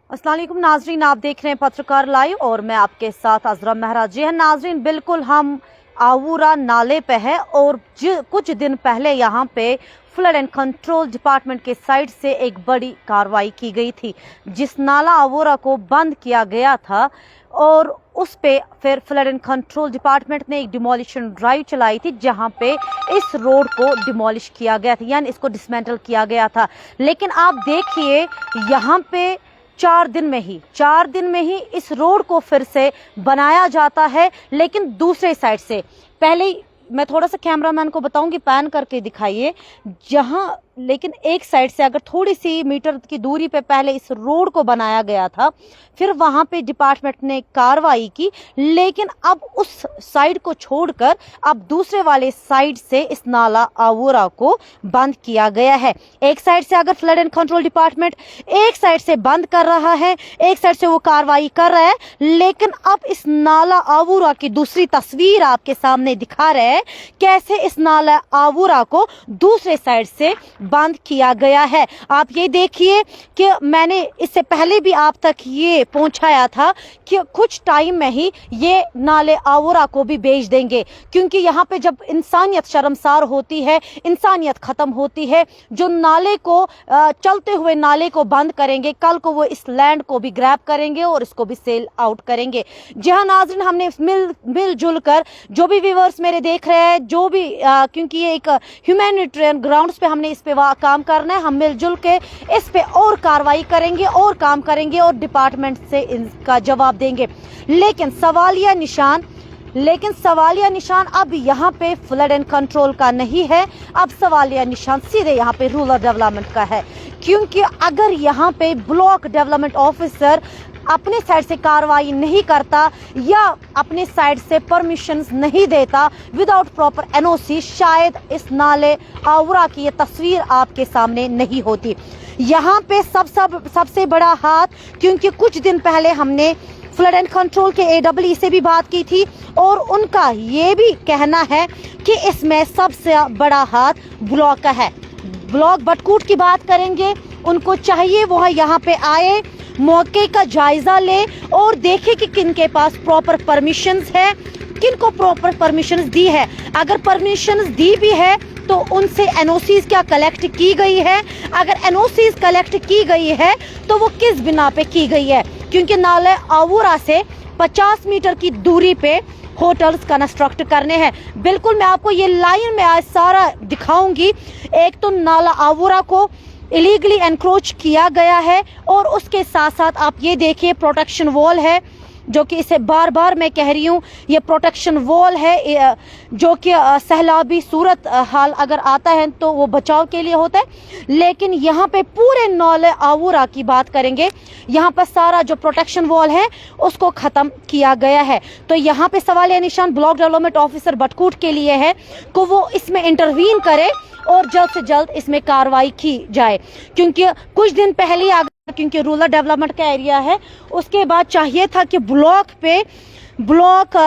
अस्सलाम वालेकुम नाजरीन, आप देख रहे हैं पत्रकार लाइव और मैं आपके साथ अजरा महराज। जी है नाजरीन, बिल्कुल हम आऊरा नाले पे है और कुछ दिन पहले यहाँ पे फ्लड एंड कंट्रोल डिपार्टमेंट के साइड से एक बड़ी कार्रवाई की गई थी, जिस नाला आऊरा को बंद किया गया था और उस पे फिर फ्लड एंड कंट्रोल डिपार्टमेंट ने एक डिमोलिशन ड्राइव चलाई थी, जहां पे इस रोड को डिमोलिश किया गया था, यानी इसको डिसमेंटल किया गया था। लेकिन आप देखिए यहाँ पे 4 दिन में ही इस रोड को फिर से बनाया जाता है, लेकिन दूसरे साइड से। पहले मैं थोड़ा सा कैमरामैन को बताऊंगी, पैन करके दिखाइए, जहां लेकिन एक साइड से अगर थोड़ी सी मीटर की दूरी पे पहले इस रोड को बनाया गया था, फिर वहां पे डिपार्टमेंट ने कार्रवाई की, लेकिन अब उस साइड को छोड़कर अब दूसरे वाले साइड से इस नाला आऊरा को बंद किया गया है। एक साइड से अगर फ्लड एंड कंट्रोल डिपार्टमेंट एक साइड से बंद कर रहा है, एक साइड से वो कार्रवाई कर रहा है, लेकिन अब इस नाला आऊरा की दूसरी तस्वीर आपके सामने दिखा रहे हैं कैसे इस नाला आऊरा को दूसरे साइड से बंद किया गया है। आप ये देखिए कि मैंने इससे पहले भी आप तक ये पहुंचाया था कि कुछ टाइम में ही ये नाले आऊरा को भी बेच देंगे, क्योंकि यहाँ पे जब इंसानियत शर्मसार होती है, इंसानियत खत्म होती है, जो नाले को चलते हुए नाले को बंद करेंगे, कल को वो इस लैंड को भी ग्रैब करेंगे और इसको भी सेल आउट करेंगे। जी हाँ नाज़रीन, हमने मिलजुल कर जो भी व्यूअर्स मेरे देख रहे हैं, जो भी क्योंकि ये एक ह्यूमैनिटेरियन ग्राउंड्स पे हमने इस पे काम करना है, हम मिलजुल के इस पे और कार्रवाई करेंगे और काम करेंगे और डिपार्टमेंट से इनका जवाब देंगे। लेकिन सवालिया निशान अब यहाँ पे फ्लड एंड कंट्रोल का नहीं है, अब सवालिया निशान सीधे यहाँ पे रूरल डेवलपमेंट का है, क्योंकि अगर यहाँ पे ब्लॉक डेवलपमेंट ऑफिसर अपने साइड से कार्रवाई नहीं करता या अपने साइड से परमिशंस नहीं देता विदाउट प्रॉपर एनओसी, शायद इस नाले आऊरा की ये तस्वीर आपके सामने नहीं होती। यहाँ पे सबसे बड़ा हाथ, क्योंकि कुछ दिन पहले हमने फ्लड एंड कंट्रोल के AEE से भी बात की थी और उनका ये भी कहना है कि इसमें सबसे बड़ा हाथ ब्लॉक का है। ब्लॉक बटकूट की बात करेंगे, उनको चाहिए वो यहाँ पे आए, मौके का जायजा ले और देखे कि किन के पास प्रॉपर परमिशंस है, किन को प्रॉपर परमिशंस दी है। अगर परमिशंस दी भी है तो उनसे एनओसीज क्या कलेक्ट की गई है, अगर एनओसीज कलेक्ट की गई है तो वो किस बिना पे की गई है, क्योंकि नाले आऊरा से 50 मीटर की दूरी पे होटल्स कंस्ट्रक्ट करने हैं। बिल्कुल मैं आपको ये लाइन में आज सारा दिखाऊंगी। एक तो नाला आऊरा को इलीगली एनक्रोच किया गया है और उसके साथ साथ आप ये देखिए प्रोटेक्शन वॉल है, जो कि इसे बार बार मैं कह रही हूँ, ये प्रोटेक्शन वॉल है जो कि सैलाबी सूरत हाल अगर आता है तो वो बचाव के लिए होता है। लेकिन यहाँ पे पूरे नाले आऊरा की बात करेंगे, यहाँ पर सारा जो प्रोटेक्शन वॉल है उसको ख़त्म किया गया है। तो यहाँ पे सवालिया निशान ब्लॉक डेवलपमेंट ऑफिसर बटकूट के लिए है कि वो इसमें इंटरवीन करे और जल्द से जल्द इसमें कार्रवाई की जाए, क्योंकि कुछ दिन पहले क्योंकि रूरल डेवलपमेंट का एरिया है, उसके बाद चाहिए था कि ब्लॉक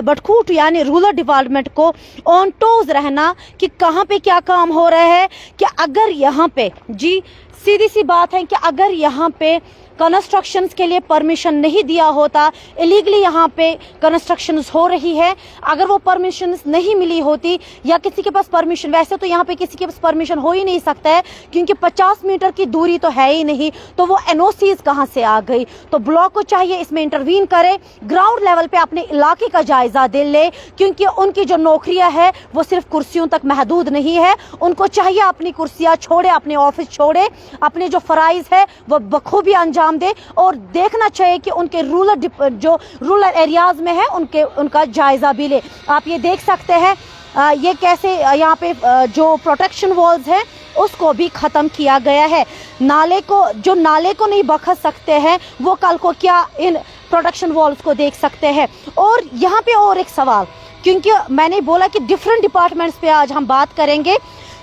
बटकूट यानी रूरल डिपार्टमेंट को ऑन टोज रहना कि कहाँ पे क्या काम हो रहा है। कि अगर यहाँ पे जी सीधी सी बात है कि अगर यहाँ पे कंस्ट्रक्शंस के लिए परमिशन नहीं दिया होता, इलीगली यहाँ पे कंस्ट्रक्शंस हो रही है, अगर वो परमिशंस नहीं मिली होती या किसी के पास परमिशन, वैसे तो यहाँ पे किसी के पास परमिशन हो ही नहीं सकता है क्योंकि 50 मीटर की दूरी तो है ही नहीं, तो वो एनओसीज कहाँ से आ गई। तो ब्लॉक को चाहिए इसमें इंटरवीन करे, ग्राउंड लेवल पे अपने इलाके का जायजा दे ले, क्योंकि उनकी जो नौकरियां है वो सिर्फ कुर्सियों तक महदूद नहीं है, उनको चाहिए अपनी कुर्सियां छोड़े, अपने ऑफिस छोड़े, अपने जो फराइज है वो बखूबी अंजाम दे और देखना चाहिए कि उनके रूरल एरियाज में है उनका जायजा भी ले। आप ये देख सकते हैं ये कैसे यहाँ पे जो प्रोटेक्शन वॉल्स है उसको भी खत्म किया गया है। नाले को नहीं बखस सकते हैं वो कल को क्या इन प्रोटेक्शन वॉल्स को देख सकते हैं। और यहाँ पे और एक सवाल, क्योंकि मैंने बोला कि डिफरेंट डिपार्टमेंट्स पे आज हम बात करेंगे,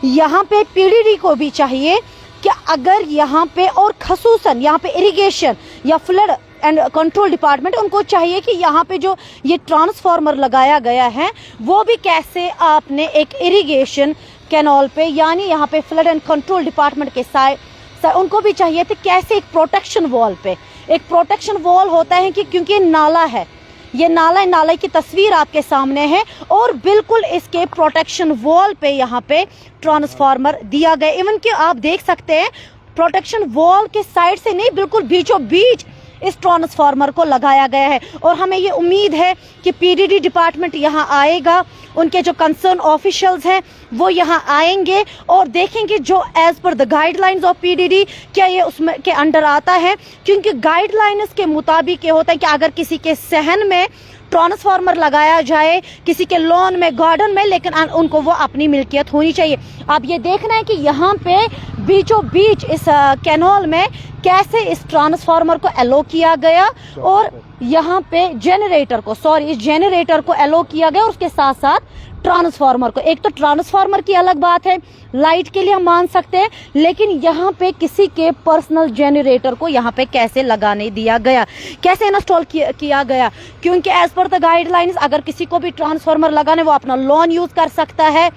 यहाँ पे PDD को भी चाहिए कि अगर यहाँ पे और खसूसन यहाँ पे इरिगेशन या फ्लड एंड कंट्रोल डिपार्टमेंट, उनको चाहिए कि यहाँ पे जो ये ट्रांसफार्मर लगाया गया है वो भी कैसे आपने एक इरिगेशन कैनाल पे यानी यहाँ पे फ्लड एंड कंट्रोल डिपार्टमेंट के उनको भी चाहिए थे कैसे एक प्रोटेक्शन वॉल पे, एक प्रोटेक्शन वॉल होता है कि क्योंकि ये नाला है, ये नाला की तस्वीर आपके सामने है और बिल्कुल इसके प्रोटेक्शन वॉल पे यहाँ पे ट्रांसफार्मर दिया गया। इवन कि आप देख सकते हैं प्रोटेक्शन वॉल के साइड से नहीं, बिल्कुल बीचों बीच इस ट्रांसफार्मर को लगाया गया है। और हमें ये उम्मीद है कि पीडीडी डिपार्टमेंट यहाँ आएगा, उनके जो कंसर्न ऑफिशियल्स हैं वो यहाँ आएंगे और देखेंगे जो as per the guidelines of PDD क्या ये उसमें के अंडर आता है, क्योंकि गाइडलाइंस के मुताबिक ये होता है कि अगर किसी के सहन में ट्रांसफार्मर लगाया जाए, किसी के लॉन में, गार्डन में, लेकिन उनको वो अपनी मिल्कियत होनी चाहिए। अब ये देखना है कि यहाँ पे बीचों बीच इस कैनाल में कैसे इस ट्रांसफार्मर को एलो किया गया और यहाँ पे जनरेटर को एलो किया गया और उसके साथ साथ ट्रांसफार्मर को। एक तो ट्रांसफार्मर की अलग बात है, लाइट के लिए हम मान सकते हैं, लेकिन यहाँ पे किसी के पर्सनल जनरेटर को यहाँ पे कैसे लगाने दिया गया, कैसे इंस्टॉल किया गया, क्योंकि एज पर द गाइडलाइंस अगर किसी को भी ट्रांसफार्मर लगाने वो अपना लॉन यूज कर सकता है,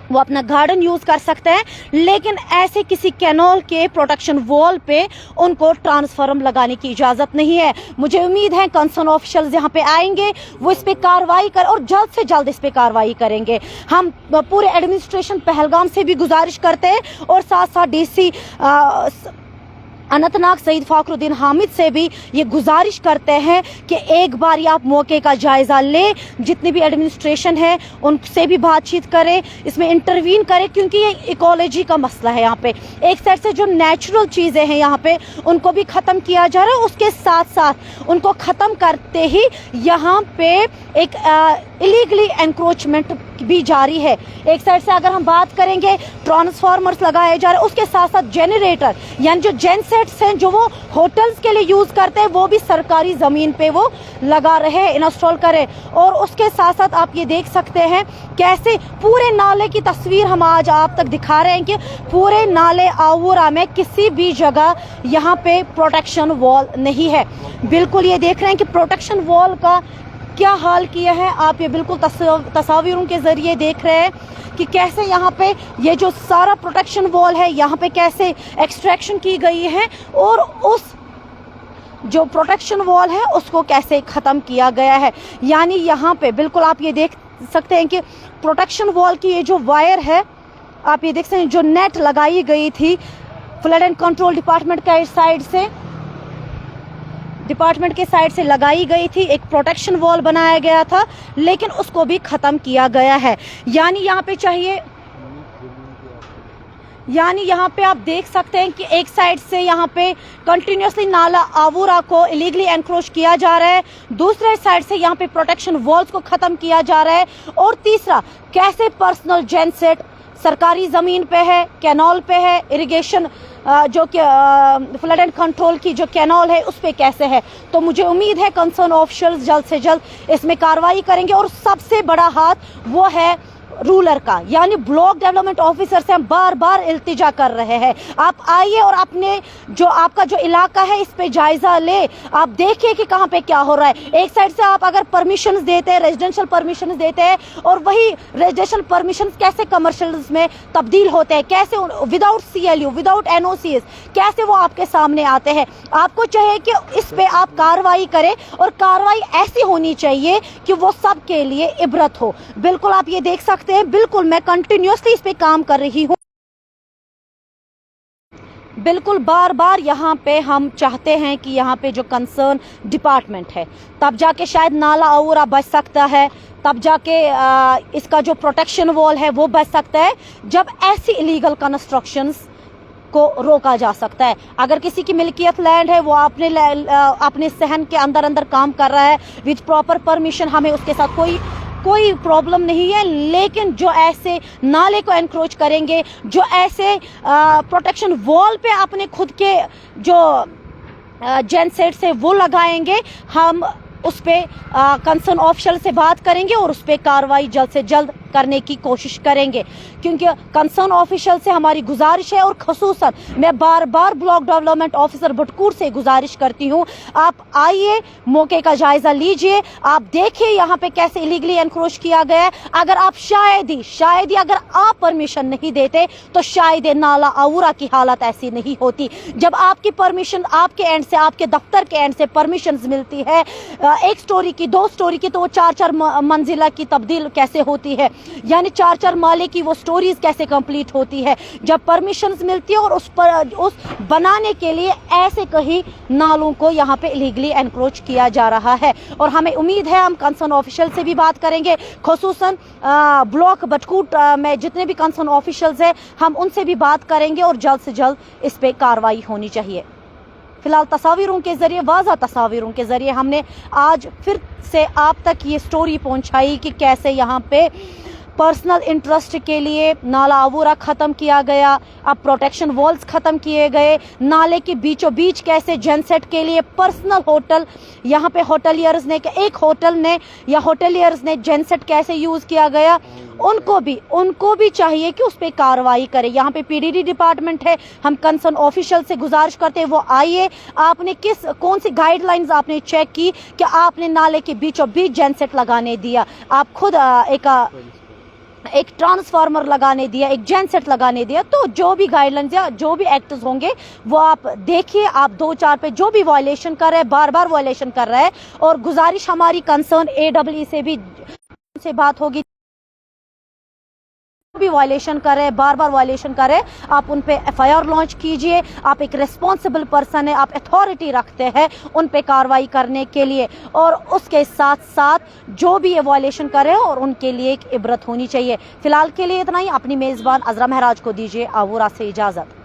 वो अपना गार्डन यूज कर सकते हैं, लेकिन ऐसे किसी कैनाल के प्रोटेक्शन वॉल पे उनको ट्रांसफार्मर लगाने की इजाजत नहीं है। मुझे उम्मीद है कंसर्न ऑफिशियल्स यहाँ पे आएंगे, वो इस पे कार्रवाई कर और जल्द से जल्द इस पे कार्रवाई करेंगे। हम पूरे एडमिनिस्ट्रेशन पहलगाम से भी गुजारिश करते हैं और साथ साथ डीसी अनंतनाग सईद फाखरुद्दीन हामिद से भी ये गुजारिश करते हैं कि एक बार ये आप मौके का जायजा ले, जितनी भी एडमिनिस्ट्रेशन है उनसे भी बातचीत करें, इसमें इंटरवीन करें, क्योंकि ये इकोलॉजी का मसला है। यहाँ पे एक साइड से जो नेचुरल चीज़ें हैं यहाँ पे उनको भी ख़त्म किया जा रहा है, उसके साथ साथ उनको ख़त्म करते ही यहाँ पे एक इलीगली एनक्रोचमेंट भी जारी है। एक साइड से अगर हम बात करेंगे ट्रांसफार्मर्स लगाए जा रहे हैं, उसके साथ साथ जनरेटर यानी जो जेनसेट्स हैं जो वो होटल्स के लिए यूज करते हैं वो भी सरकारी जमीन पे वो लगा रहे, इंस्टॉल करें। और उसके साथ साथ आप ये देख सकते हैं कैसे पूरे नाले की तस्वीर हम आज आप तक दिखा रहे हैं कि पूरे नाले आऊरा में किसी भी जगह यहाँ पे प्रोटेक्शन वॉल नहीं है। बिल्कुल ये देख रहे हैं कि प्रोटेक्शन वॉल का क्या हाल किया है, आप ये बिल्कुल तस्वीरों के जरिए देख रहे हैं कि कैसे यहाँ पे ये जो सारा प्रोटेक्शन वॉल है यहाँ पे कैसे एक्सट्रैक्शन की गई है और उस जो प्रोटेक्शन वॉल है उसको कैसे ख़त्म किया गया है। यानी यहाँ पे बिल्कुल आप ये देख सकते हैं कि प्रोटेक्शन वॉल की ये जो वायर है, आप ये देख सकते हैं जो नेट लगाई गई थी फ्लड एंड कंट्रोल डिपार्टमेंट के साइड से लगाई गई थी, एक प्रोटेक्शन वॉल बनाया गया था, लेकिन उसको भी ख़त्म किया गया है। यानी यहाँ पे आप देख सकते हैं कि एक साइड से यहाँ पे कंटिन्यूसली नाला आऊरा को इलीगली एनक्रोच किया जा रहा है, दूसरे साइड से यहाँ पे प्रोटेक्शन वॉल्स को ख़त्म किया जा रहा है, और तीसरा कैसे पर्सनल जेनसेट सरकारी ज़मीन पे है, कैनाल पे है, इरिगेशन जो कि फ्लड एंड कंट्रोल की जो कैनाल है उस पे कैसे है। तो मुझे उम्मीद है कंसर्न ऑफिशियल्स जल्द से जल्द इसमें कार्रवाई करेंगे। और सबसे बड़ा हाथ वो है रूलर का, यानी ब्लॉक डेवलपमेंट ऑफिसर से हम बार बार इल्तिजा कर रहे हैं, आप आइए और अपने जो आपका जो इलाका है इस पे जायजा ले, आप देखिए कि कहाँ पे क्या हो रहा है। एक साइड से आप अगर परमिशंस देते हैं, रेजिडेंशियल परमिशंस देते हैं, और वही रेजिडेंशियल परमिशंस कैसे कमर्शियल्स में तब्दील होते हैं, कैसे विदाउट CLU, विदाउट NOCs कैसे वो आपके सामने आते हैं। आपको चाहिए कि इस पे आप कार्रवाई करें, और कार्रवाई ऐसी होनी चाहिए कि वो सबके लिए इबरत हो। बिल्कुल आप ये देख सकते हैं, बिल्कुल मैं कंटिन्यूसली इस पे काम कर रही हूँ। बिल्कुल बार बार यहाँ पे हम चाहते हैं कि यहाँ पे जो कंसर्न डिपार्टमेंट है तब जाके शायद नाला आऊरा बच सकता है, तब जाके इसका जो प्रोटेक्शन वॉल है वो बच सकता है, जब ऐसी इलीगल कंस्ट्रक्शंस को रोका जा सकता है। अगर किसी की मिल्कियत लैंड है, वो अपने सहन के अंदर काम कर रहा है विद प्रॉपर परमिशन, हमें उसके साथ कोई प्रॉब्लम नहीं है। लेकिन जो ऐसे नाले को एनक्रोच करेंगे, जो ऐसे प्रोटेक्शन वॉल पे अपने खुद के जो जेनसेट से वो लगाएंगे, हम उस पे कंसर्न ऑफिशियल से बात करेंगे और उस पे कार्रवाई जल्द से जल्द करने की कोशिश करेंगे, क्योंकि कंसर्न ऑफिशियल से हमारी गुजारिश है। और खसूसन मैं बार बार ब्लॉक डेवलपमेंट ऑफिसर बटकूर से गुजारिश करती हूँ, आप आइए, मौके का जायजा लीजिए, आप देखिए यहाँ पे कैसे इलीगली एनक्रोच किया गया है। अगर आप शायद ही अगर आप परमिशन नहीं देते तो शायद नाला आउरा की हालत ऐसी नहीं होती। जब आपकी परमिशन आपके एंड से, आपके दफ्तर के एंड से परमिशन मिलती है एक स्टोरी की, 2 स्टोरी की, तो वो 4-4 मंजिला की तब्दील कैसे होती है, यानी 4-4 माले की वो स्टोरीज कैसे कंप्लीट होती है जब परमिशंस मिलती है। और उस बनाने के लिए ऐसे कहीं नालों को यहाँ पे इलीगली एनक्रोच किया जा रहा है। और हमें उम्मीद है हम कंसर्न ऑफिशियल से भी बात करेंगे, खुसूसन ब्लॉक बटकूट में जितने भी कंसर्न ऑफिशियल्स हैं हम उनसे भी बात करेंगे और जल्द से जल्द इस पे कार्रवाई होनी चाहिए। फिलहाल तस्वीरों के जरिए, वाज़ा तस्वीरों के जरिए हमने आज फिर से आप तक ये स्टोरी पहुंचाई कि कैसे यहाँ पे पर्सनल इंटरेस्ट के लिए नाला आवूरा ख़त्म किया गया, अब प्रोटेक्शन वॉल्स ख़त्म किए गए, नाले के बीचों बीच कैसे जेनसेट के लिए पर्सनल होटल, यहाँ पे होटलियर्स ने, एक होटल ने या होटलियर्स ने जेनसेट कैसे यूज़ किया गया, उनको भी चाहिए कि उस पर कार्रवाई करे। यहाँ पे पीडीडी डिपार्टमेंट है, हम कंसर्न ऑफिशियल से गुजारिश करते हैं वो आइए, आपने कौन सी गाइडलाइंस आपने चेक की कि आपने नाले के बीचों बीच जेनसेट लगाने दिया, आप खुद एक ट्रांसफार्मर लगाने दिया, एक जेनसेट लगाने दिया। तो जो भी गाइडलाइंस या जो भी एक्ट्स होंगे वो आप देखिए, आप 2-4 पे जो भी वायलेशन कर रहे हैं, बार बार वायलेशन कर रहा है, और गुजारिश हमारी कंसर्न AEE से भी से बात होगी, भी वायलेशन कर रहे हैं, बार बार वायलेशन कर रहे हैं, आप उन पे FIR लॉन्च कीजिए। आप एक रिस्पॉन्सिबल पर्सन है, आप अथॉरिटी रखते हैं उन पे कार्रवाई करने के लिए, और उसके साथ साथ जो भी ये वायलेशन कर रहे हैं और उनके लिए एक इबरत होनी चाहिए। फिलहाल के लिए इतना ही। अपनी मेज़बान अजरा महराज को दीजिए आवूरा से इजाज़त।